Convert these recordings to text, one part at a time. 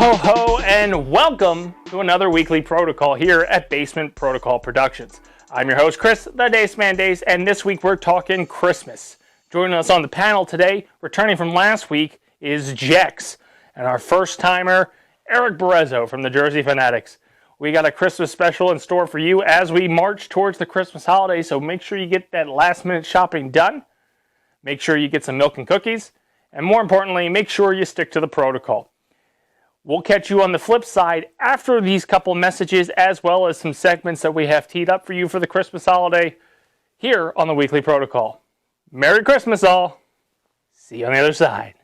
ho ho, and welcome to another weekly protocol here at Basement Protocol Productions. I'm your host, Chris, the Dace Man Dace, and this week we're talking Christmas. Joining us on the panel today, returning from last week, is Jex, and our first timer, Erik Burruezo from the Jersey Phanatics. We got a Christmas special in store for you as we march towards the Christmas holiday, so make sure you get that last minute shopping done. Make sure you get some milk and cookies, and more importantly, make sure you stick to the protocol. We'll catch you on the flip side after these couple messages, as well as some segments that we have teed up for you for the Christmas holiday here on the Weekly Protocol. Merry Christmas, all. See you on the other side.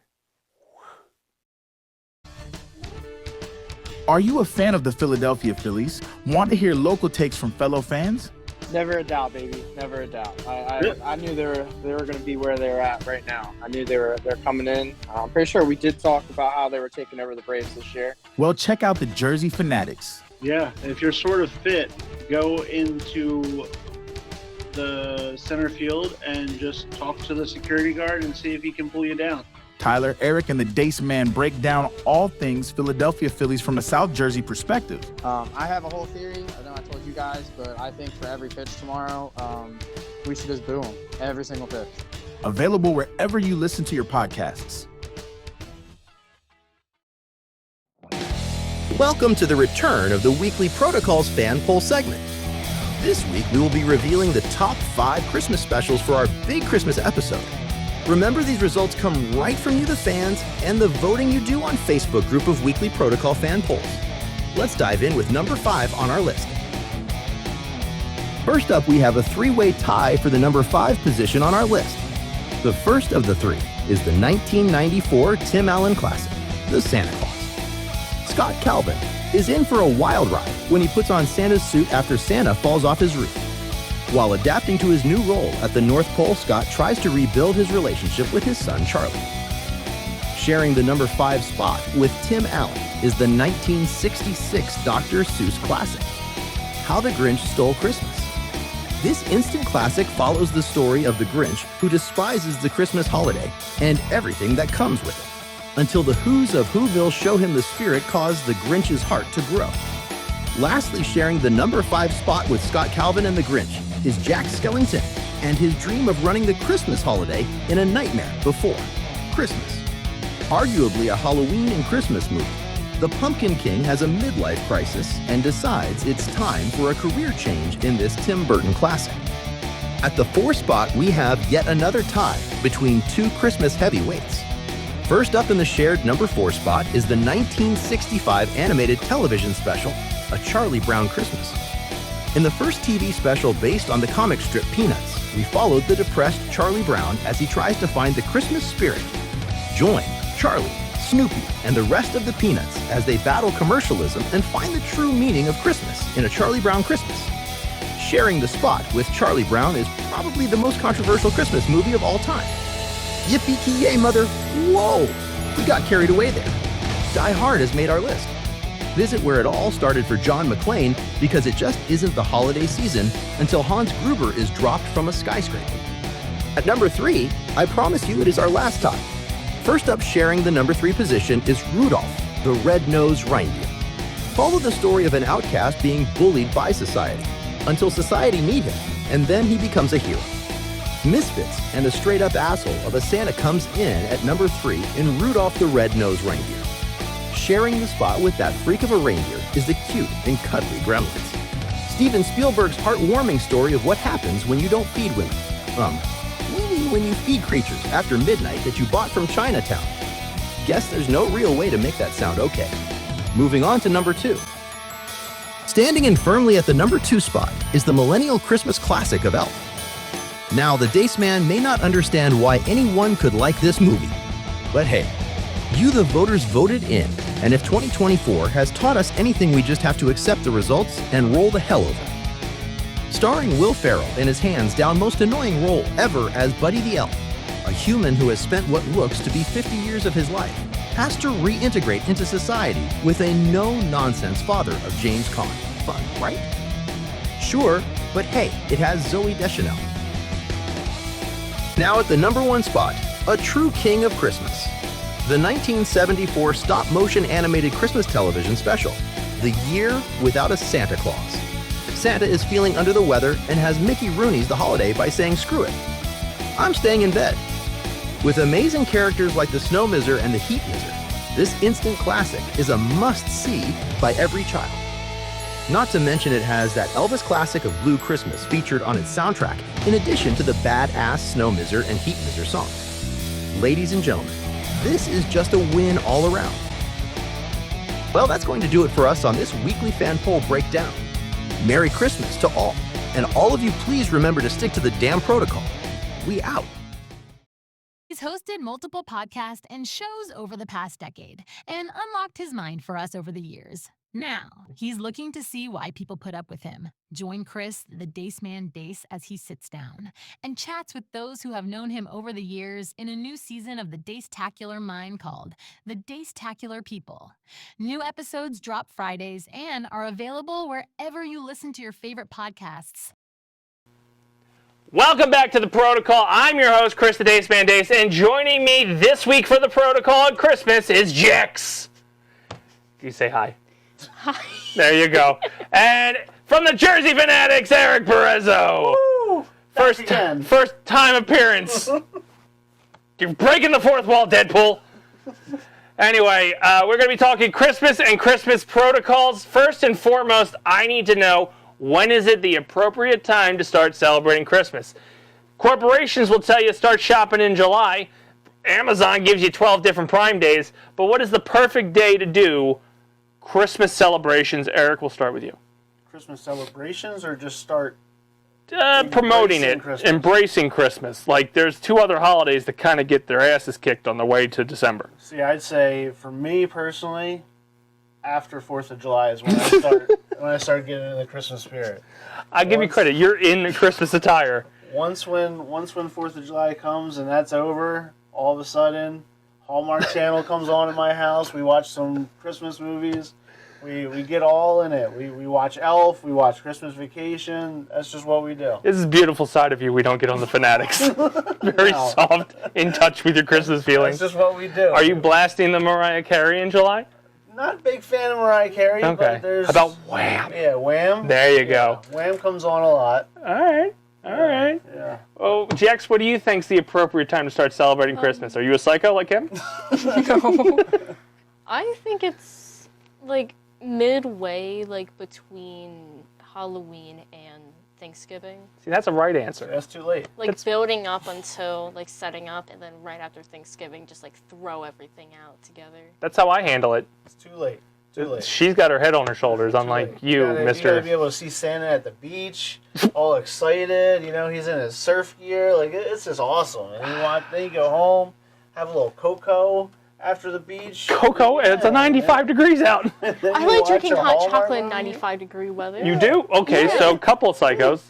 Are you a fan of the Philadelphia Phillies? Want to hear local takes from fellow fans? Never a doubt, baby. Never a doubt. I knew they were going to be where they're at right now. I knew they're coming in. I'm pretty sure we did talk about how they were taking over the Braves this year. Well, check out the Jersey Phanatics. Yeah, if you're sort of fit, go into the center field and just talk to the security guard and see if he can pull you down. Tyler, Eric, and the Dace Man break down all things Philadelphia Phillies from a South Jersey perspective. I have a whole theory. I know I told you guys, but I think for every pitch tomorrow, we should just boo them. Every single pitch. Available wherever you listen to your podcasts. Welcome to the return of the Weekly Protocols fan poll segment. This week, we will be revealing the top 5 Christmas specials for our big Christmas episode. Remember, these results come right from you, the fans, and the voting you do on Facebook group of Weekly Protocol fan polls. Let's dive in with number 5 on our list. First up, we have a 3-way tie for the number 5 position on our list. The first of the 3 is the 1994 Tim Allen classic, The Santa Claus. Scott Calvin is in for a wild ride when he puts on Santa's suit after Santa falls off his roof. While adapting to his new role at the North Pole, Scott tries to rebuild his relationship with his son, Charlie. Sharing the number 5 spot with Tim Allen is the 1966 Dr. Seuss classic, How the Grinch Stole Christmas. This instant classic follows the story of the Grinch who despises the Christmas holiday and everything that comes with it, until the Who's of Whoville show him the spirit caused the Grinch's heart to grow. Lastly, sharing the number 5 spot with Scott Calvin and the Grinch is Jack Skellington and his dream of running the Christmas holiday in A Nightmare Before Christmas. Arguably a Halloween and Christmas movie, the Pumpkin King has a midlife crisis and decides it's time for a career change in this Tim Burton classic. At the 4 spot, we have yet another tie between 2 Christmas heavyweights. First up in the shared number 4 spot is the 1965 animated television special, A Charlie Brown Christmas. In the first TV special based on the comic strip Peanuts, we followed the depressed Charlie Brown as he tries to find the Christmas spirit. Join Charlie, Snoopy, and the rest of the Peanuts as they battle commercialism and find the true meaning of Christmas in A Charlie Brown Christmas. Sharing the spot with Charlie Brown is probably the most controversial Christmas movie of all time. Yippee-ki-yay, mother! Whoa! We got carried away there. Die Hard has made our list. Visit where it all started for John McClane, because it just isn't the holiday season until Hans Gruber is dropped from a skyscraper. At number 3, I promise you it is our last tie. First up, sharing the number 3 position is Rudolph, the Red-Nosed Reindeer. Follow the story of an outcast being bullied by society, until society meet him, and then he becomes a hero. Misfits and a straight-up asshole of a Santa comes in at number 3 in Rudolph the Red-Nosed Reindeer. Sharing the spot with that freak of a reindeer is the cute and cuddly Gremlins. Steven Spielberg's heartwarming story of what happens when you don't feed women. We mean when you feed creatures after midnight that you bought from Chinatown. Guess there's no real way to make that sound okay. Moving on to number 2. Standing in firmly at the number 2 spot is the millennial Christmas classic of Elf. Now, the Dace Man may not understand why anyone could like this movie, but hey, you the voters voted in, and if 2024 has taught us anything, we just have to accept the results and roll the hell over. Starring Will Ferrell in his hands down most annoying role ever as Buddy the Elf, a human who has spent what looks to be 50 years of his life, has to reintegrate into society with a no-nonsense father of James Caan. Fun, right? Sure, but hey, it has Zooey Deschanel. Now at the number 1 spot, a true king of Christmas, the 1974 stop-motion animated Christmas television special, The Year Without a Santa Claus. Santa is feeling under the weather and has Mickey Rooney's the holiday by saying, "Screw it, I'm staying in bed." With amazing characters like the Snow Miser and the Heat Miser, this instant classic is a must-see by every child. Not to mention it has that Elvis classic of Blue Christmas featured on its soundtrack, in addition to the badass Snow Miser and Heat Miser songs. Ladies and gentlemen, this is just a win all around. Well, that's going to do it for us on this weekly fan poll breakdown. Merry Christmas to all, and all of you please remember to stick to the damn protocol. We out. He's hosted multiple podcasts and shows over the past decade and unlocked his mind for us over the years. Now, he's looking to see why people put up with him. Join Chris, the Dace Man Dace, as he sits down and chats with those who have known him over the years in a new season of the Dacetacular mind called The Dacetacular People. New episodes drop Fridays and are available wherever you listen to your favorite podcasts. Welcome back to the Protocol. I'm your host, Chris the Dace Man Dace, and joining me this week for the Protocol at Christmas is Jex. Do you say hi? Hi. There you go. And from the Jersey Phanatics, Erik Burruezo. Woo! First time appearance. You're breaking the fourth wall, Deadpool. Anyway, we're going to be talking Christmas and Christmas protocols. First and foremost, I need to know, when is it the appropriate time to start celebrating Christmas? Corporations will tell you start shopping in July. Amazon gives you 12 different Prime days. But what is the perfect day to do Christmas celebrations? Erik, we'll start with you. Christmas celebrations, or just start promoting it, Christmas. embracing Christmas. Like, there's two other holidays that kind of get their asses kicked on the way to December. See, I'd say for me personally, after 4th of July is when I start getting in the Christmas spirit. I give you credit. You're in the Christmas attire. Once when 4th of July comes and that's over, all of a sudden, Hallmark Channel comes on in my house. We watch some Christmas movies. We get all in it. We watch Elf. We watch Christmas Vacation. That's just what we do. This is a beautiful side of you we don't get on the Fanatics. Very soft, in touch with your Christmas feelings. That's just what we do. Are you blasting the Mariah Carey in July? Not a big fan of Mariah Carey, Okay. but there's... How about Wham? Yeah, Wham. There you go. Wham comes on a lot. All right. Yeah. Oh, Jex, what do you think's the appropriate time to start celebrating Christmas? Are you a psycho like him? No. I think it's like midway, like between Halloween and Thanksgiving. See, that's a right answer. That's too late. Like building up until like setting up, and then right after Thanksgiving, just like throw everything out together. That's how I handle it. It's too late. Too late. She's got her head on her shoulders, unlike you, You Mr. gotta be able to see Santa at the beach, all excited. You know, he's in his surf gear. Like, it's just awesome. And then you go home, have a little cocoa after the beach. Cocoa? It's a 95 degrees out. I like drinking hot chocolate in 95-degree weather. You do? Okay, so couple psychos.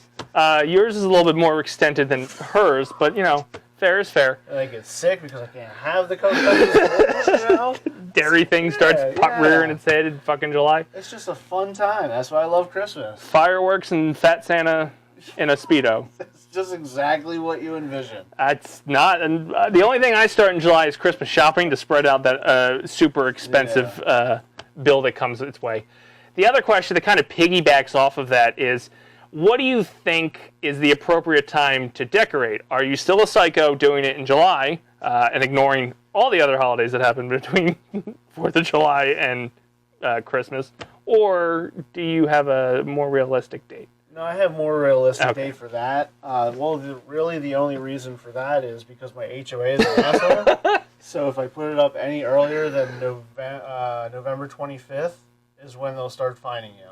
Yours is a little bit more extended than hers, but, you know, fair is fair. And I get sick because I can't have the cocoa. You know? Dairy thing starts rearing its head in fucking July. It's just a fun time. That's why I love Christmas. Fireworks and Fat Santa in a Speedo. It's just exactly what you envision. That's not, and the only thing I start in July is Christmas shopping to spread out that super expensive bill that comes its way. The other question that kind of piggybacks off of that is, what do you think is the appropriate time to decorate? Are you still a psycho doing it in July and ignoring all the other holidays that happen between 4th of July and Christmas? Or do you have a more realistic date? No, I have more realistic date for that. Really the only reason for that is because my HOA is an asshole. So if I put it up any earlier than November 25th is when they'll start fining you.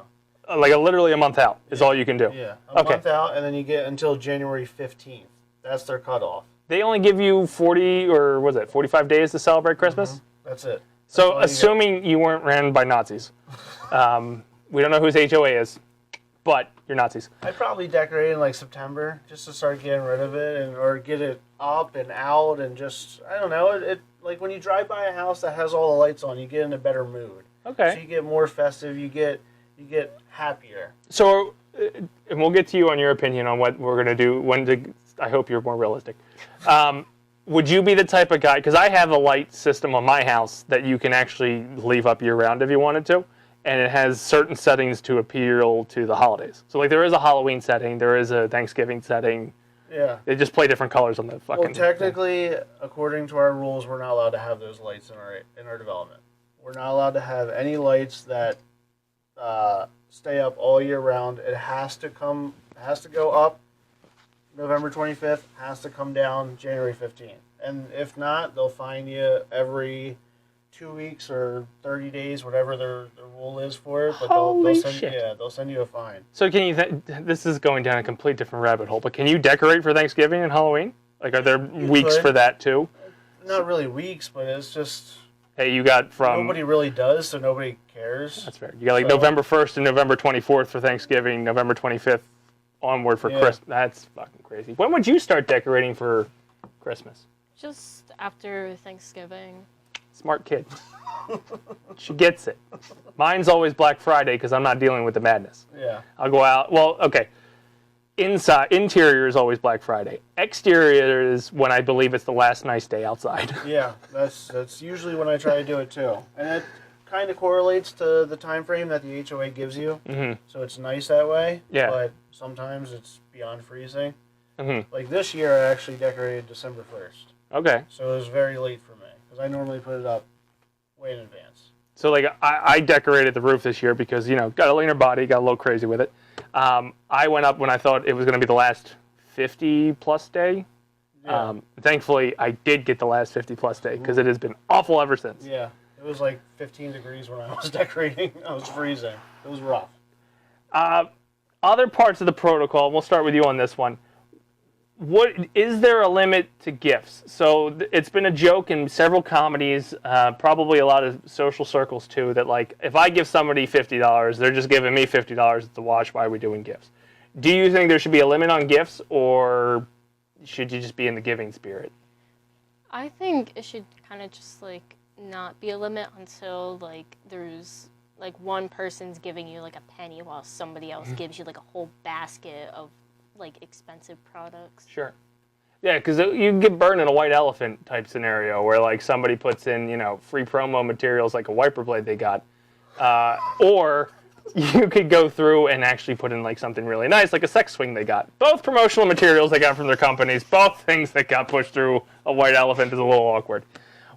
Like literally a month out is all you can do. Yeah, a month out, and then you get until January 15th. That's their cutoff. They only give you 45 days to celebrate Christmas? Mm-hmm. That's it. So assuming you weren't ran by Nazis, we don't know whose HOA is, but you're Nazis. I'd probably decorate in like September just to start getting rid of it, or get it up and out, and just, I don't know, it like when you drive by a house that has all the lights on, you get in a better mood. Okay. So you get more festive, you get happier. So, and we'll get to you on your opinion on what we're going to do. I hope you're more realistic. Would you be the type of guy, because I have a light system on my house that you can actually leave up year-round if you wanted to, and it has certain settings to appeal to the holidays. So, like, there is a Halloween setting, there is a Thanksgiving setting. Yeah. They just play different colors on the fucking... Well, technically, according to our rules, we're not allowed to have those lights in our development. We're not allowed to have any lights that stay up all year round. It has to go up November 25th, has to come down January 15th. And if not, they'll fine you every 2 weeks or 30 days, whatever their rule is for it. But they'll send you a fine. So can you? This is going down a complete different rabbit hole. But can you decorate for Thanksgiving and Halloween? Like, are there weeks for that too? Not really weeks, but it's just. Hey, you got from. Nobody really does, so nobody cares. That's fair. You got like November 1st and November 24th for Thanksgiving, November 25th onward for Christmas. That's fucking crazy. When would you start decorating for Christmas? Just after Thanksgiving. Smart kid. She gets it. Mine's always Black Friday because I'm not dealing with the madness. Yeah. I'll go out. Well, okay. Interior is always Black Friday. Exterior is when I believe it's the last nice day outside. Yeah, that's usually when I try to do it too. And it kind of correlates to the time frame that the HOA gives you. Mm-hmm. So it's nice that way. Yeah. But sometimes it's beyond freezing. Mm-hmm. Like this year, I actually decorated December 1st. Okay. So it was very late for me because I normally put it up way in advance. So like I decorated the roof this year because, got a leaner body, got a little crazy with it. I went up when I thought it was going to be the last 50-plus day. Yeah. Thankfully, I did get the last 50-plus day because it has been awful ever since. Yeah. It was like 15 degrees when I was decorating. I was freezing. It was rough. Other parts of the protocol, we'll start with you on this one. What is there a limit to gifts? So it's been a joke in several comedies, probably a lot of social circles too, that like if I give somebody $50, they're just giving me $50 at the wash. Why are we doing gifts? Do you think there should be a limit on gifts, or should you just be in the giving spirit? I think it should kind of just like not be a limit until like there's like one person's giving you like a penny while somebody else gives you like a whole basket of like expensive products. Sure. Yeah, because you can get burned in a white elephant type scenario where like somebody puts in, free promo materials like a wiper blade they got. Or you could go through and actually put in like something really nice, like a sex swing they got. Both promotional materials they got from their companies, both things that got pushed through a white elephant is a little awkward.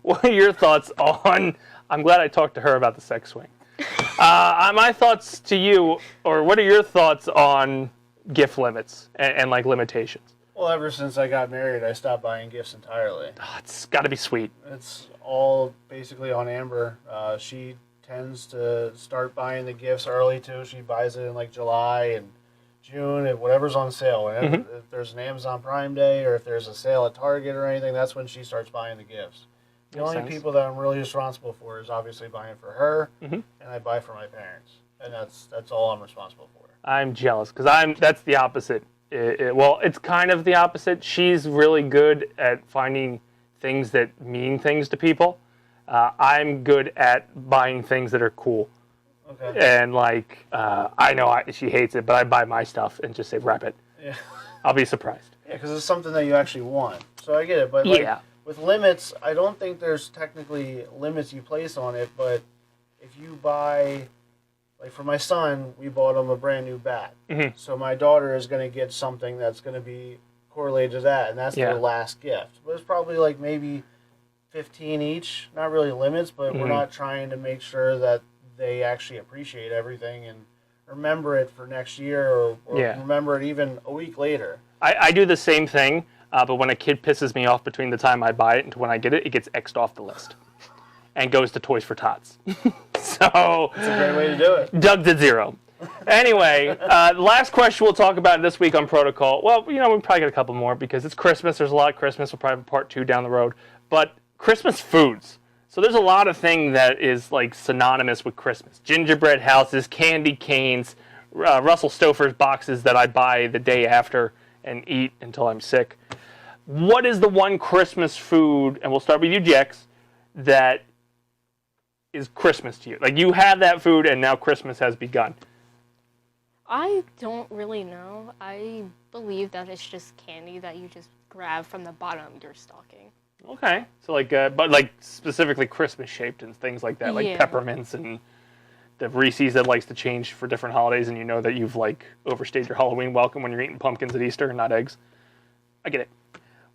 What are your thoughts on, I'm glad I talked to her about the sex swing. My thoughts to you, or what are your thoughts on gift limits and like limitations? Well, ever since I got married, I stopped buying gifts entirely. Oh, it's got to be sweet. It's all basically on Amber. She tends to start buying the gifts early too. She buys it in like July and June, and whatever's on sale. Whenever, if there's an Amazon Prime Day or if there's a sale at Target or anything, that's when she starts buying the gifts. The only people that I'm really responsible for is obviously buying for her, and I buy for my parents, and that's all I'm responsible for. I'm jealous because that's the opposite. Well, it's kind of the opposite. She's really good at finding things that mean things to people. I'm good at buying things that are cool. Okay. And like, I know she hates it, but I buy my stuff and just say, rep it. Yeah. I'll be surprised. Yeah, because it's something that you actually want. So I get it. But like, with limits, I don't think there's technically limits you place on it, but if you buy, like for my son, we bought him a brand new bat. So my daughter is going to get something that's going to be correlated to that, and that's their last gift. But it's probably like maybe 15 each. Not really limits, but we're not trying to make sure that they actually appreciate everything and remember it for next year or remember it even a week later. I do the same thing, but when a kid pisses me off between the time I buy it and when I get it, it gets X'd off the list and goes to Toys for Tots. So it's a great way to do it. Doug did 0. Anyway, the last question we'll talk about this week on Protocol. Well, we probably got a couple more because it's Christmas. There's a lot of Christmas. We'll probably have part 2 down the road. But Christmas foods. So there's a lot of thing that is like synonymous with Christmas. Gingerbread houses, candy canes, Russell Stover's boxes that I buy the day after and eat until I'm sick. What is the one Christmas food, and we'll start with you, Jex, that is Christmas to you? Like you have that food and now Christmas has begun. I don't really know. I believe that it's just candy that you just grab from the bottom of your stocking. Okay. So like, but like specifically Christmas shaped and things like that, like Yeah. peppermints and the Reese's that likes to change for different holidays, and you know that you've like overstayed your Halloween welcome when you're eating pumpkins at Easter, not eggs. I get it.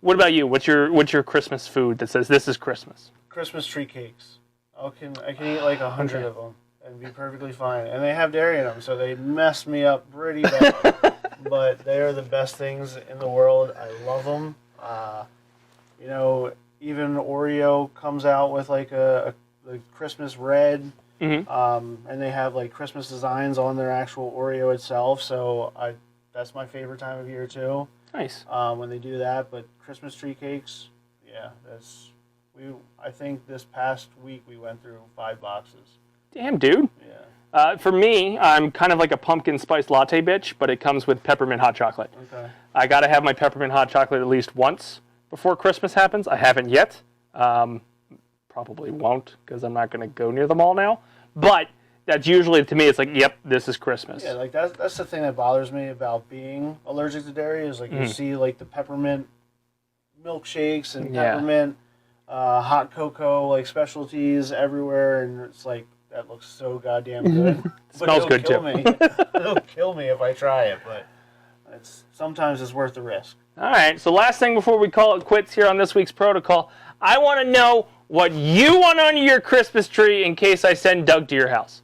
What about you? What's your Christmas food that says this is Christmas? Christmas tree cakes. I can eat like 100 of them and be perfectly fine. And they have dairy in them, so they mess me up pretty bad. But they are the best things in the world. I love them. You know, even Oreo comes out with like a Christmas red. Mm-hmm. And they have like Christmas designs on their actual Oreo itself. So that's my favorite time of year too. Nice. When they do that. But Christmas tree cakes, yeah, I think this past week we went through 5 boxes. Damn, dude. Yeah. For me, I'm kind of like a pumpkin spice latte bitch, but it comes with peppermint hot chocolate. Okay. I got to have my peppermint hot chocolate at least once before Christmas happens. I haven't yet. Probably won't because I'm not going to go near them all now. But that's usually, to me, it's like, yep, this is Christmas. Yeah, like that's the thing that bothers me about being allergic to dairy is like you see like the peppermint milkshakes and peppermint hot cocoa like specialties everywhere, and it's like that looks so goddamn good. Smells good too. It'll kill me if I try it, but sometimes it's worth the risk. All right, so last thing before we call it quits here on this week's protocol, I want to know what you want under your Christmas tree in case I send Doug to your house.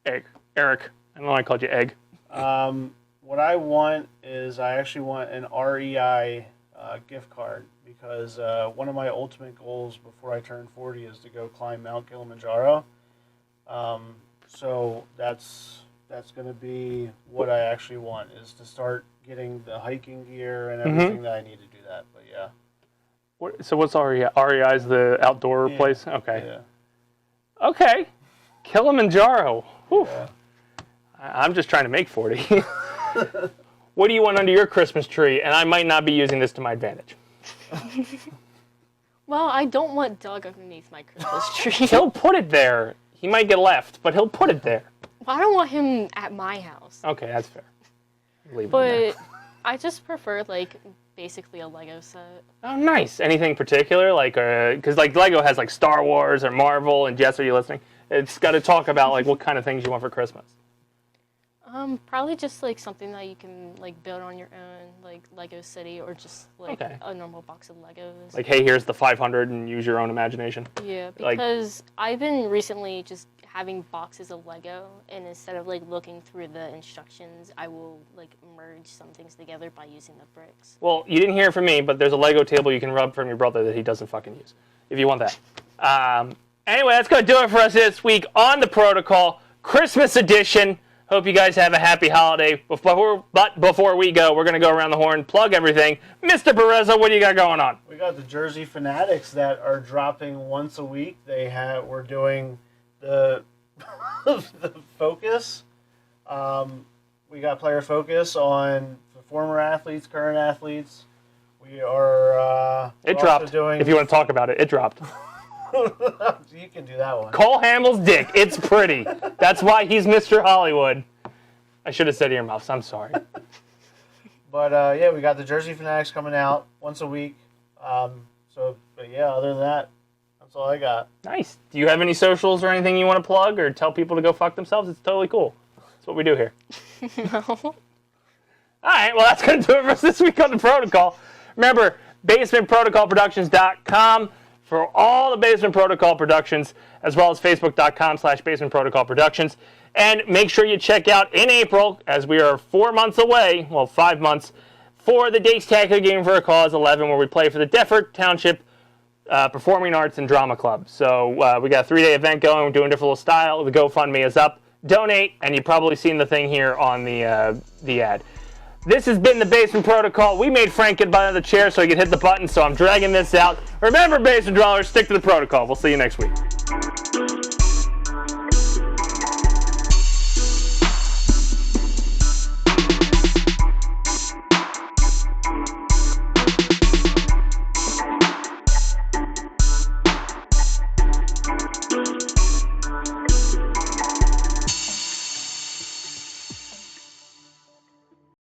Eric. I don't know why I called you Egg. What I want is I actually want an REI gift card because one of my ultimate goals before I turn 40 is to go climb Mount Kilimanjaro. So that's going to be what I actually want is to start getting the hiking gear and everything that I need to do that. But yeah. So what's REI? REI is the outdoor place? Okay. Yeah. Okay. Kilimanjaro. Whew. Yeah. I'm just trying to make 40. What do you want under your Christmas tree? And I might not be using this to my advantage. Well, I don't want Doug underneath my Christmas tree. He'll put it there. He might get left, but he'll put it there. Well, I don't want him at my house. Okay, that's fair. Leave it But there. I just prefer like basically a Lego set. Oh, nice. Anything particular? Like, because like Lego has like Star Wars or Marvel, and Jess, are you listening? It's got to talk about like what kind of things you want for Christmas. Probably just like something that you can like build on your own, like Lego City, or just like a normal box of Legos. Like, hey, here's the 500, and use your own imagination. Yeah, Like- because I've been recently just having boxes of Lego, and instead of like looking through the instructions, I will like merge some things together by using the bricks. Well, you didn't hear it from me, but there's a Lego table you can rub from your brother that he doesn't fucking use, if you want that. Anyway, that's going to do it for us this week on the Protocol Christmas edition. Hope you guys have a happy holiday. But before we go, we're going to go around the horn, plug everything. Mr. Burruezo, what do you got going on? We got the Jersey Phanatics that are dropping once a week. We're doing the the focus. We got player focus on the former athletes, current athletes. We are. It dropped. If you want to talk about it, it dropped. You can do that one. Cole Hamill's dick. It's pretty. That's why he's Mr. Hollywood. I should have said earmuffs. I'm sorry. But yeah, we got the Jersey Phanatics coming out once a week. But yeah, other than that, that's all I got. Nice. Do you have any socials or anything you want to plug or tell people to go fuck themselves? It's totally cool. That's what we do here. No. All right, well, that's going to do it for us this week on the Protocol. Remember, basementprotocolproductions.com for all the Basement Protocol productions, as well as facebook.com/basementprotocolproductions. And make sure you check out in April, as we are 4 months away, well, 5 months, for the Dacetacular Game for a Cause 11, where we play for the Deffert Township Performing Arts and Drama Club. So we got a 3-day event going. We're doing a different little style. The GoFundMe is up. Donate, and you've probably seen the thing here on the ad. This has been the Basement Protocol. We made Frank get by the chair so he could hit the button, so I'm dragging this out. Remember, basement dwellers, stick to the protocol. We'll see you next week.